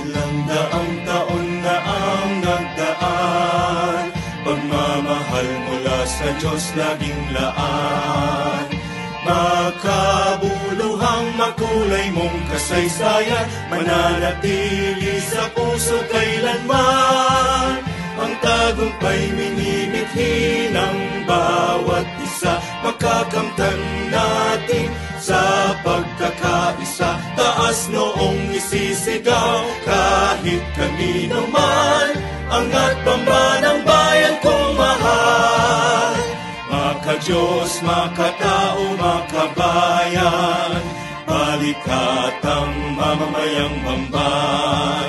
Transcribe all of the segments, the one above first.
Ilang daang taon na ang nagdaan, pagmamahal mula sa Diyos laging laan. Makabuluhang makulay mong kasaysayan, mananatili sa puso kailanman. Ang tagumpay minimithi ng bawat isa, makakamtan natin sa pagkakaisa. Taas noong isisigaw kahit kanino man, angat pamba ng bayan kong mahal. Maka-Diyos, makatao, makabayan, balikatang mamamayang bamban.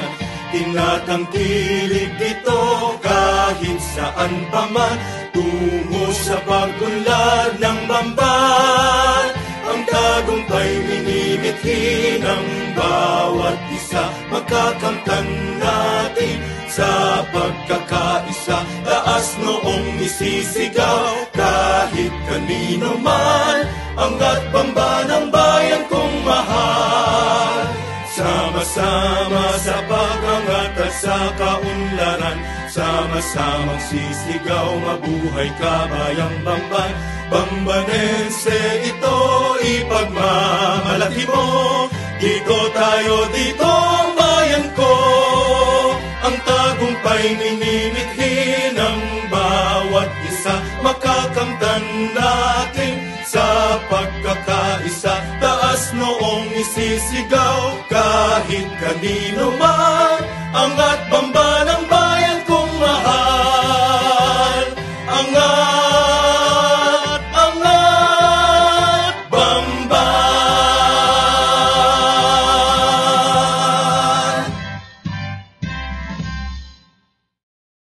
Tinatangkilik dito kahit saan pa man, tungo sa pag-unlad ng bamban. Ang tagumpay minimithi ng bawat isa, makakamtan natin sa pagkakaisa. Taas noong isisigaw kahit kanino man, angat pamba ng bayan kong mahal. Sama-sama sa pag-angat at sa kaunlaran, sama-samang sisigaw, mabuhay kabayang bamban. Bambanense ito, ipagmamalaki mo, dito tayo, dito ang bayan ko. Ang tagumpay minimithi ng bawat isa, makakamtan natin sa pagkakaisa. Taas noong isisigaw kahit kanino man, angat bamba